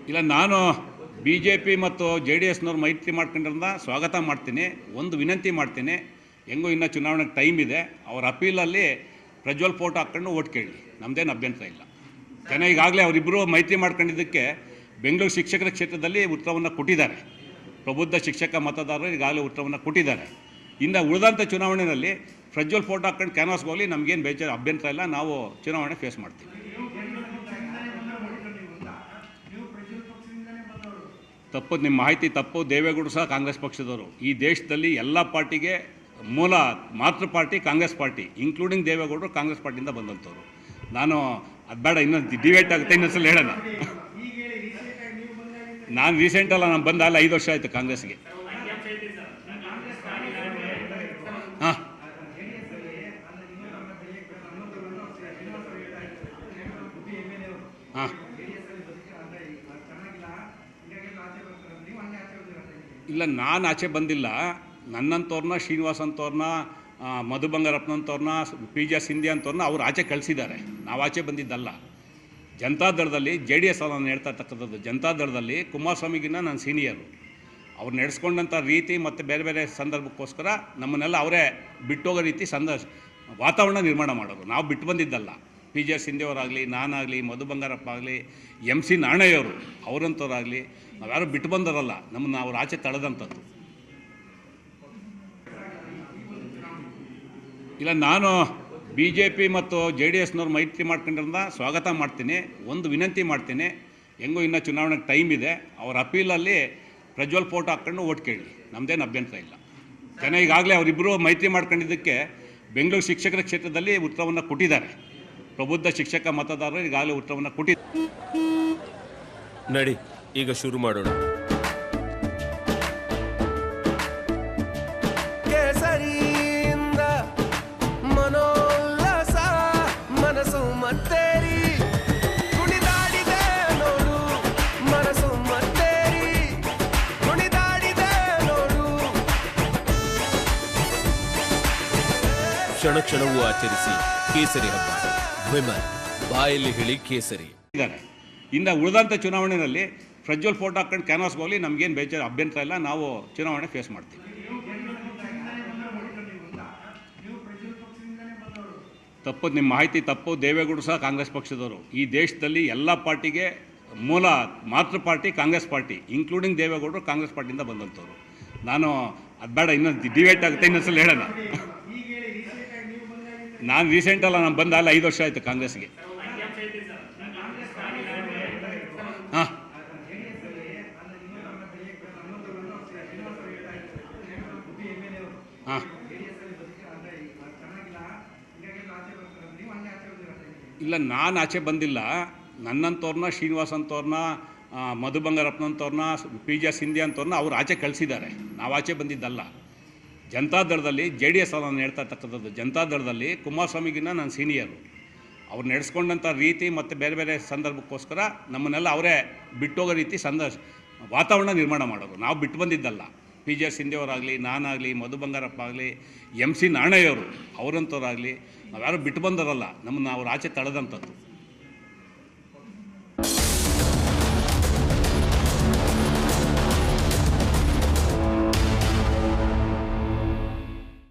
ಇಲ್ಲ, ನಾನು B J P ಮತ್ತು ಜೆ ಡಿ ಎಸ್ನವ್ರು ಮೈತ್ರಿ ಮಾಡ್ಕೊಂಡ್ರಿಂದ ಸ್ವಾಗತ ಮಾಡ್ತೀನಿ. ಒಂದು ವಿನಂತಿ ಮಾಡ್ತೀನಿ, ಹೆಂಗೂ ಇನ್ನೂ ಚುನಾವಣೆಗೆ ಟೈಮ್ ಇದೆ. ಅವ್ರ ಅಪೀಲಲ್ಲಿ ಪ್ರಜ್ವಲ್ ಫೋಟೋ ಹಾಕ್ಕೊಂಡು ಓಟ್ ಕೇಳಿ, ನಮ್ಮದೇನು ಅಭ್ಯಂತರ ಇಲ್ಲ. ಜನ ಈಗಾಗಲೇ ಅವರಿಬ್ಬರು ಮೈತ್ರಿ ಮಾಡ್ಕೊಂಡಿದ್ದಕ್ಕೆ ಬೆಂಗಳೂರು ಶಿಕ್ಷಕರ ಕ್ಷೇತ್ರದಲ್ಲಿ ಉತ್ತರವನ್ನು ಕೊಟ್ಟಿದ್ದಾರೆ. ಪ್ರಬುದ್ಧ ಶಿಕ್ಷಕ ಮತದಾರರು ಈಗಾಗಲೇ ಉತ್ತರವನ್ನು ಕೊಟ್ಟಿದ್ದಾರೆ. ಇನ್ನು ಉಳಿದಂಥ ಚುನಾವಣೆಯಲ್ಲಿ ಪ್ರಜ್ವಲ್ ಫೋಟೋ ಹಾಕ್ಕೊಂಡು ಕ್ಯಾನ್ವಾಸ್ಗೆ ಹೋಗಲಿ, ನಮಗೇನು ಬೇಜಾರು ಅಭ್ಯಂತರ ಇಲ್ಲ. ನಾವು ಚುನಾವಣೆ ಫೇಸ್ ಮಾಡ್ತೀವಿ. ತಪ್ಪು, ನಿಮ್ಮ ಮಾಹಿತಿ ತಪ್ಪು. ದೇವೇಗೌಡರು ಸಹ ಕಾಂಗ್ರೆಸ್ ಪಕ್ಷದವರು. ಈ ದೇಶದಲ್ಲಿ ಎಲ್ಲ ಪಾರ್ಟಿಗೆ ಮೂಲ ಮಾತೃ ಪಾರ್ಟಿ ಕಾಂಗ್ರೆಸ್ ಪಾರ್ಟಿ, ಇನ್ಕ್ಲೂಡಿಂಗ್ ದೇವೇಗೌಡರು ಕಾಂಗ್ರೆಸ್ ಪಾರ್ಟಿಯಿಂದ ಬಂದಂಥವ್ರು. ನಾನು ಅದು ಬೇಡ, ಇನ್ನೊಂದು ಡಿಬೇಟ್ ಆಗುತ್ತೆ, ಇನ್ನೊಂದ್ಸಲ ಹೇಳೋಣ. ನಾನು ರೀಸೆಂಟಲ್ಲ, ನಾನು ಬಂದ 5 ವರ್ಷ ಆಯಿತು ಕಾಂಗ್ರೆಸ್ಗೆ. ಹಾಂ, ಹಾಂ, ಇಲ್ಲ, ನಾನು ಆಚೆ ಬಂದಿಲ್ಲ. ನನ್ನಂಥವ್ರನ್ನ, ಶ್ರೀನಿವಾಸ್ ಅಂಥವ್ರನ್ನ, ಮಧು ಬಂಗಾರಪ್ಪನಂಥವ್ರನ್ನ, ಪಿ ಜೆ ಸಿಂಧ್ಯಾ ಅಂಥವ್ರನ್ನ ಅವ್ರು ಆಚೆ ಕಳಿಸಿದ್ದಾರೆ. ನಾವು ಆಚೆ ಬಂದಿದ್ದಲ್ಲ. ಜನತಾದಳದಲ್ಲಿ ಜೆ ಡಿ ಎಸ್ ನಾನು ಹೇಳ್ತಾ ಇರ್ತಕ್ಕಂಥದ್ದು, ಜನತಾದಳದಲ್ಲಿ ಕುಮಾರಸ್ವಾಮಿಗಿನ್ನ ನಾನು ಸೀನಿಯರು. ಅವ್ರು ನಡೆಸ್ಕೊಂಡಂಥ ರೀತಿ ಮತ್ತು ಬೇರೆ ಬೇರೆ ಸಂದರ್ಭಕ್ಕೋಸ್ಕರ ನಮ್ಮನ್ನೆಲ್ಲ ಅವರೇ ಬಿಟ್ಟೋಗೋ ರೀತಿ ವಾತಾವರಣ ನಿರ್ಮಾಣ ಮಾಡೋರು. ನಾವು ಬಿಟ್ಟು ಬಂದಿದ್ದಲ್ಲ. ಪಿ ಜೆ ಸಿಂಧ್ಯಯವರಾಗಲಿ, ನಾನಾಗಲಿ, ಮಧು ಬಂಗಾರಪ್ಪ ಆಗಲಿ, MC ನಾಣಯ್ಯವರು ಅವರಂಥವ್ರಾಗಲಿ, ನಾವ್ಯಾರು ಬಿಟ್ಟು ಬಂದವರಲ್ಲ. ನಮ್ಮನ್ನು ಅವ್ರು ಆಚೆ ತಳೆದಂಥದ್ದು. ಇಲ್ಲ, ನಾನು ಬಿ ಜೆ ಪಿ ಮತ್ತು ಜೆ ಡಿ ಎಸ್ನವ್ರು ಮೈತ್ರಿ ಮಾಡ್ಕೊಂಡ್ರಿಂದ ಸ್ವಾಗತ ಮಾಡ್ತೀನಿ. ಒಂದು ವಿನಂತಿ ಮಾಡ್ತೀನಿ, ಹೆಂಗೂ ಇನ್ನೂ ಚುನಾವಣೆಗೆ ಟೈಮ್ ಇದೆ. ಅವ್ರ ಅಪೀಲಲ್ಲಿ ಪ್ರಜ್ವಲ್ ಫೋಟೋ ಹಾಕ್ಕೊಂಡು ಓಟ್ ಕೇಳಿ, ನಮ್ಮದೇನು ಅಭ್ಯಂತರ ಇಲ್ಲ. ಜನ ಈಗಾಗಲೇ ಅವರಿಬ್ಬರು ಮೈತ್ರಿ ಮಾಡ್ಕೊಂಡಿದ್ದಕ್ಕೆ ಬೆಂಗಳೂರು ಶಿಕ್ಷಕರ ಕ್ಷೇತ್ರದಲ್ಲಿ ಉತ್ತರವನ್ನು ಕೊಟ್ಟಿದ್ದಾರೆ. ಪ್ರಬುದ್ಧ ಶಿಕ್ಷಕ ಮತದಾರರು ಈಗಾಗಲೇ ಉತ್ತರವನ್ನು ಕೊಟ್ಟಿದ್ದಾರೆ. ನಡಿ, ಈಗ ಶುರು ಮಾಡೋಣ. ಮನೋಲ್ಲಾಸ ಮನಸ್ಸು ಮತ್ತೇರಿ ಕುಣಿದಾಡಿದೆ ನೋಡು, ಮನಸ್ಸು ಮತ್ತೇರಿ ಕುಣಿದಾಡಿದೆ ನೋಡು. ಕ್ಷಣ ಕ್ಷಣವೂ ಆಚರಿಸಿ ಕೇಸರಿ ಹಬ್ಬ. ವಿಮಲ್ ಬಾಯಲ್ಲಿ ಹೇಳಿ ಕೇಸರಿ. ಇನ್ನು ಉಳಿದಂಥ ಚುನಾವಣೆಯಲ್ಲಿ ಪ್ರಜ್ವಲ್ ಫೋಟೋ ಹಾಕ್ಕೊಂಡು ಕ್ಯಾನ್ವಾಸ್ಗೆ ಹೋಗಲಿ, ನಮಗೇನು ಬೇಜಾರು ಅಭ್ಯಂತರ ಇಲ್ಲ. ನಾವು ಚುನಾವಣೆ ಫೇಸ್ ಮಾಡ್ತೀವಿ. ತಪ್ಪು, ನಿಮ್ಮ ಮಾಹಿತಿ ತಪ್ಪು. ದೇವೇಗೌಡರು ಸಹ ಕಾಂಗ್ರೆಸ್ ಪಕ್ಷದವರು. ಈ ದೇಶದಲ್ಲಿ ಎಲ್ಲ ಪಾರ್ಟಿಗೆ ಮೂಲ ಮಾತೃ ಪಾರ್ಟಿ ಕಾಂಗ್ರೆಸ್ ಪಾರ್ಟಿ, ಇನ್ಕ್ಲೂಡಿಂಗ್ ದೇವೇಗೌಡರು ಕಾಂಗ್ರೆಸ್ ಪಾರ್ಟಿಯಿಂದ ಬಂದಂಥವ್ರು. ನಾನು ಅದು ಬೇಡ, ಇನ್ನೊಂದು ಡಿಬೇಟ್ ಆಗುತ್ತೆ, ಇನ್ನೊಂದ್ಸಲ ಹೇಳೋಣ. ನಾನು ರೀಸೆಂಟಲ್ಲ, ನಾನು ಬಂದ 5 ವರ್ಷ ಆಯಿತು ಕಾಂಗ್ರೆಸ್ಗೆ. ಹಾಂ, ಹಾಂ, ಇಲ್ಲ, ನಾನು ಆಚೆ ಬಂದಿಲ್ಲ. ನನ್ನಂಥವ್ರನ್ನ, ಶ್ರೀನಿವಾಸ್ ಅಂಥವ್ರನ್ನ, ಮಧು ಬಂಗಾರಪ್ಪನಂಥವ್ರನ್ನ, ಪಿ ಜೆ ಸಿಂಧ್ಯಾ ಅಂಥವ್ರನ್ನ ಅವ್ರು ಆಚೆ ಕಳಿಸಿದ್ದಾರೆ. ನಾವು ಆಚೆ ಬಂದಿದ್ದಲ್ಲ. ಜನತಾದಳದಲ್ಲಿ ಜೆ ಡಿ ಎಸ್ ನಾನು ಹೇಳ್ತಾ ಇರ್ತಕ್ಕಂಥದ್ದು, ಜನತಾದಳದಲ್ಲಿ ಕುಮಾರಸ್ವಾಮಿಗಿನ್ನ ನಾನು ಸೀನಿಯರು. ಅವ್ರು ನಡೆಸ್ಕೊಂಡಂಥ ರೀತಿ ಮತ್ತು ಬೇರೆ ಬೇರೆ ಸಂದರ್ಭಕ್ಕೋಸ್ಕರ ನಮ್ಮನ್ನೆಲ್ಲ ಅವರೇ ಬಿಟ್ಟೋಗೋ ರೀತಿ ವಾತಾವರಣ ನಿರ್ಮಾಣ ಮಾಡೋರು. ನಾವು ಬಿಟ್ಟು ಬಂದಿದ್ದಲ್ಲ. ಪಿ ಜೆ ಸಿಂಧ್ಯಯವರಾಗಲಿ, ನಾನಾಗಲಿ, ಮಧು ಬಂಗಾರಪ್ಪ ಆಗಲಿ, MC ನಾಣಯ್ಯವರು ಅವರಂಥವ್ರಾಗಲಿ, ನಾವ್ಯಾರು ಬಿಟ್ಟು ಬಂದವರಲ್ಲ. ನಮ್ಮನ್ನು ಅವ್ರು ಆಚೆ ತಳೆದಂಥದ್ದು.